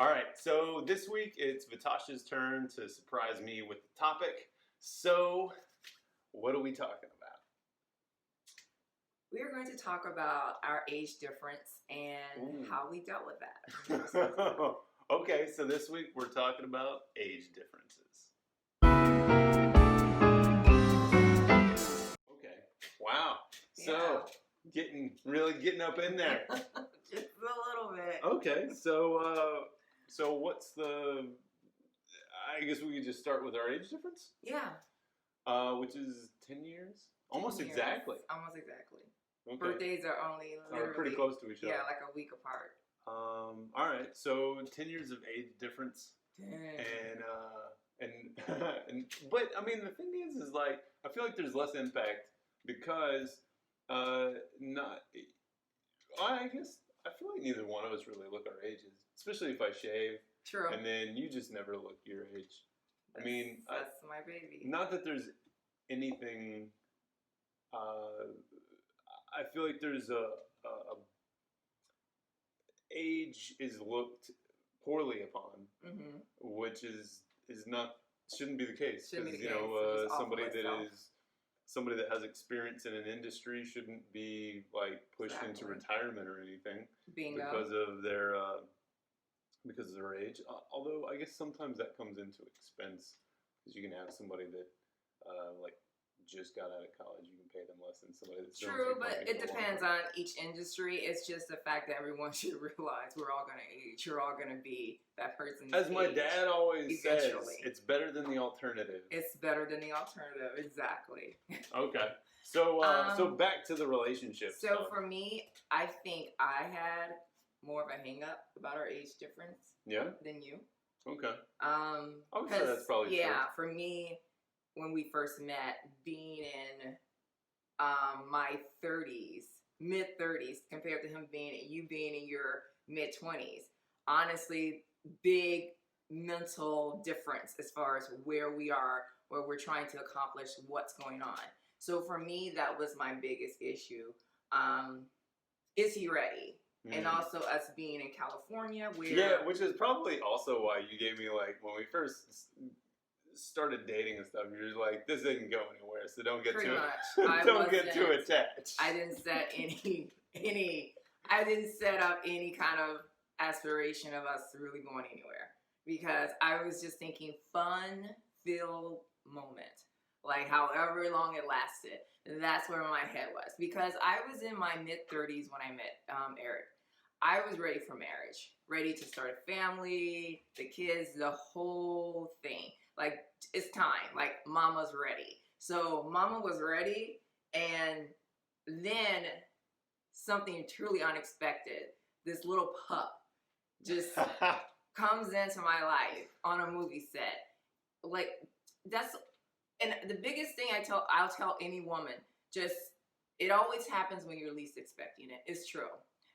All right, so this week it's Vitasha's turn to surprise me with the topic. So, what are we talking about? We are going to talk about our age difference and how we dealt with that. Okay, so this week we're talking about age differences. Okay, wow. So, getting up in there. Just a little bit. Okay, so what's the? I guess we could just start with our age difference. Yeah. Which is 10 years, almost exactly. Almost exactly. Okay. Birthdays are only literally pretty close to each other. Yeah, like a week apart. All right, so 10 years of age difference. Dang. But I mean, the thing is like I feel like there's less impact because I guess I feel like neither one of us really look our ages, especially if I shave. True. And then you just never look your age. I mean, that's my baby. Not that there's anything. I feel like there's a age is looked poorly upon, which is not shouldn't be the case. Shouldn't be the case. Somebody that has experience in an industry shouldn't be like pushed into retirement or anything because of their age. Although I guess sometimes that comes into expense because you can have somebody that like just got out of college, you can pay them less than somebody that's true, but it depends on each industry. It's just the fact that everyone should realize we're all going to age. You're all going to be that person's As my dad always eventually. Says, it's better than the alternative. It's better than the alternative, exactly. Okay, so back to the relationship. So for me, I think I had more of a hang-up about our age difference than you. Okay. I would say that's probably true. Yeah, for me, when we first met, being in my 30s, mid-30s, compared to you being in your mid-20s, honestly, big mental difference as far as where we are, where we're trying to accomplish what's going on. So for me, that was my biggest issue. Is he ready? And also us being in California, which is probably also why you gave me like when we first started dating and stuff, you're just like, this isn't going anywhere, so don't get too attached. I didn't set I didn't set up any kind of aspiration of us really going anywhere because I was just thinking fun-filled moment, like however long it lasted. That's where my head was because I was in my mid-30s when I met Eric. I was ready for marriage, ready to start a family, the kids, the whole thing. Like, it's time. Like, mama's ready. So, mama was ready, and then something truly unexpected. This little pup just comes into my life on a movie set. Like, and the biggest thing I'll tell any woman, it always happens when you're least expecting it. It's true.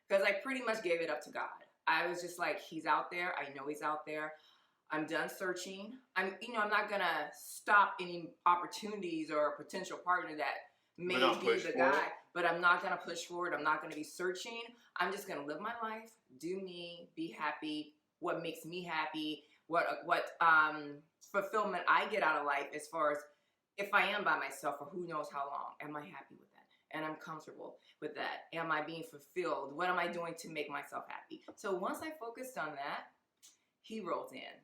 Because I pretty much gave it up to God. I was just like, he's out there. I know he's out there. I'm done searching. I'm not gonna stop any opportunities or a potential partner that may be the guy. But I'm not gonna push forward. I'm not gonna be searching. I'm just gonna live my life, do me, be happy. What makes me happy? What fulfillment I get out of life as far as if I am by myself for who knows how long. Am I happy with that? And I'm comfortable with that. Am I being fulfilled? What am I doing to make myself happy? So once I focused on that, he rolled in.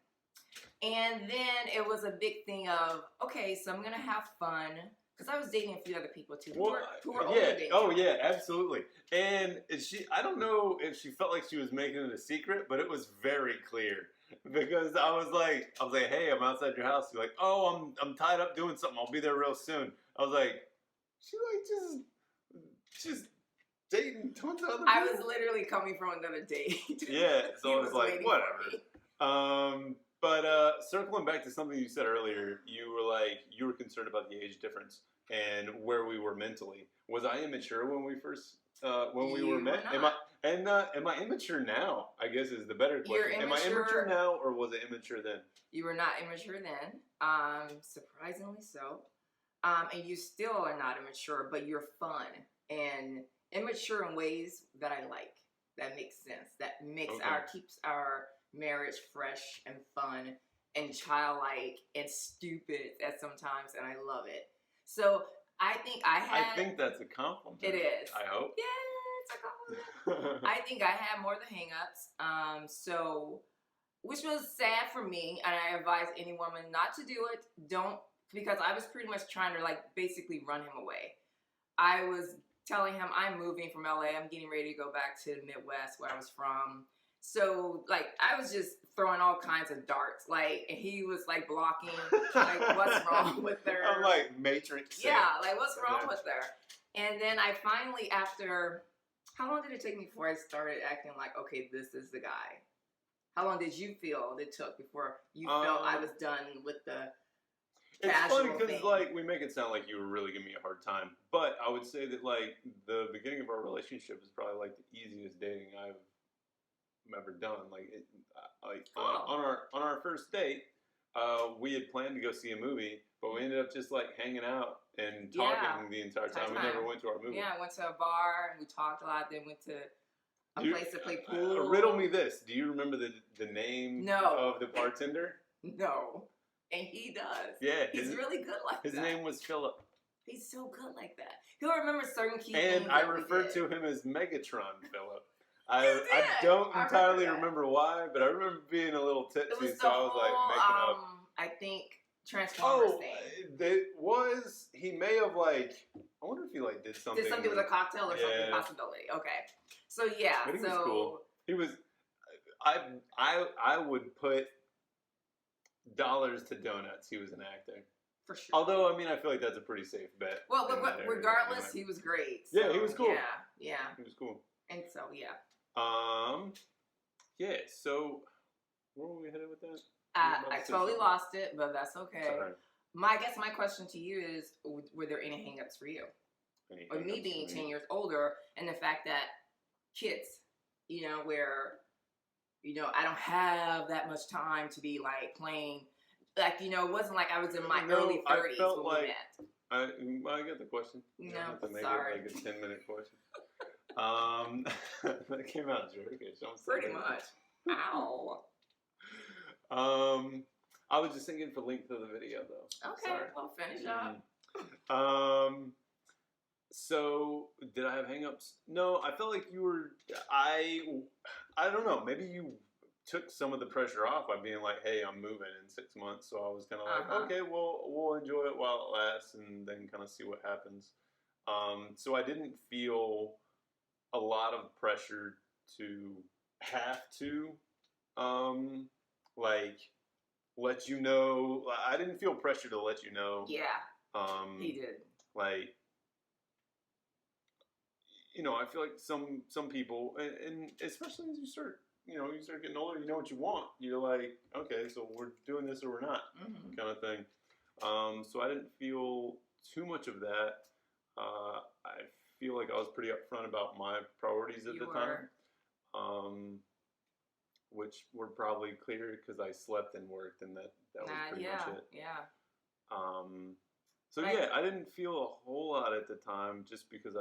And then it was a big thing of, okay, so I'm going to have fun. Because I was dating a few other people too who were older than you. Oh, yeah, absolutely. And I don't know if she felt like she was making it a secret, but it was very clear. Because I was like, hey, I'm outside your house. You're like, oh, I'm tied up doing something. I'll be there real soon. I was like, she like just dating tons of other people. I was literally coming from another date. Yeah, so I was like, whatever. But circling back to something you said earlier, you were concerned about the age difference and where we were mentally. Was I immature when we first we were met? Am I immature now? I guess is the better question. Am I immature now, or was I immature then? You were not immature then. Surprisingly so. And you still are not immature, but you're fun and immature in ways that I like. That makes sense. That makes keeps our marriage fresh and fun and childlike and stupid at sometimes, and I love it. So I think I think that's a compliment. It is. I hope. Yeah, it's a compliment. I think I had more than hangups. So, which was sad for me, and I advise any woman not to do it. Don't, because I was pretty much trying to like basically run him away. I was telling him I'm moving from LA. I'm getting ready to go back to the Midwest where I was from. So like I was just throwing all kinds of darts, like, and he was like blocking, like, what's wrong with her? I'm like Matrix. Yeah, like what's wrong with her? And then I finally, after, how long did it take me before I started acting like, okay, this is the guy? How long did you feel it took before you felt I was done with the It's casual funny because thing? like we make it sound like you were really giving me a hard time, but I would say that like the beginning of our relationship is probably like the easiest dating I've ever done. Like, on our first date, we had planned to go see a movie, but we ended up just like hanging out and talking the entire time. We never went to our movie. Yeah, I went to a bar and we talked a lot. Then went to a place to play pool. Riddle me this: do you remember the name of the bartender? No, and he does. Yeah, he's really good like that. His name was Philip. He's so good like that. He'll remember certain key and things. I referred to him as Megatron Philip. I don't entirely remember why, but I remember being a little tipsy, so I was like making up. I think Transformers thing. He may have like, I wonder if he like did something. Did something with a cocktail or something, possibility. Okay. So yeah. But he was cool. He was, I would put dollars to donuts. He was an actor. For sure. Although, I mean, I feel like that's a pretty safe bet. Well, but regardless, he was great. So, yeah, he was cool. Yeah. He was cool. And so, yeah. Yeah, so where were we headed with that? I totally lost it, but that's okay. Sorry. I guess my question to you is, were there any hangups for you? Or me being 10 years older, and the fact that kids, where, I don't have that much time to be like playing, like, it wasn't like I was in my early 30s when we met. I get the question. No, have to make sorry. it like a 10-minute question. That came out jerkish. Pretty much. Ow. I was just thinking for length of the video though. Okay, Sorry. well finish up. So did I have hangups? No, I felt like you were. I don't know. Maybe you took some of the pressure off by being like, "Hey, I'm moving in 6 months," so I was kind of like, "Okay, well, we'll enjoy it while it lasts, and then kind of see what happens." So I didn't feel a lot of pressure to have to, like, let you know. I didn't feel pressure to let you know. Yeah. He did. Like, I feel like some people, and especially as you start getting older, you know what you want. You're like, okay, so we're doing this or we're not, kind of thing. So I didn't feel too much of that. I feel like I was pretty upfront about my priorities at the time, which were probably clear because I slept and worked, and that was pretty much it. Yeah. So yeah, I didn't feel a whole lot at the time, just because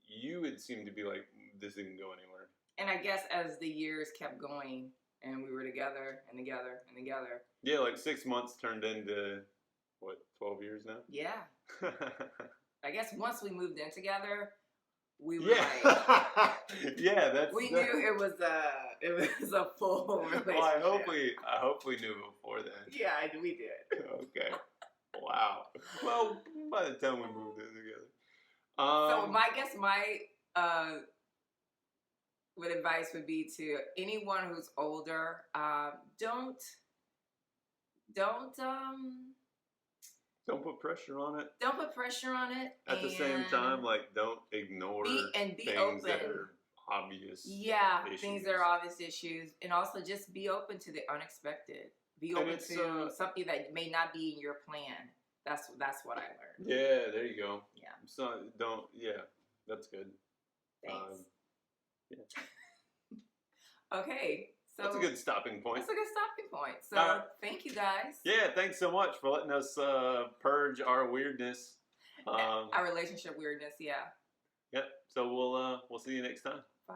you had seemed to be like, this didn't go anywhere. And I guess as the years kept going and we were together and together and together. Yeah, like 6 months turned into, what, 12 years now? Yeah. I guess once we moved in together, we were yeah, we knew it was a full relationship. Well, I hope we knew before then. Yeah, we did. Okay. Wow. Well, by the time we moved in together. So my what advice would be to anyone who's older, don't put pressure on it. Don't put pressure on it. At the same time, like, don't ignore be things open. that are obvious. Yeah, issues. things that are obvious issues, and also just be open to the unexpected. Be open to something that may not be in your plan. That's what I learned. Yeah, there you go. Yeah. So that's good. Thanks. Yeah. Okay. So that's a good stopping point. That's a good stopping point. So thank you guys. Yeah, thanks so much for letting us purge our weirdness. Our relationship weirdness, yeah. Yep. So we'll see you next time. Bye.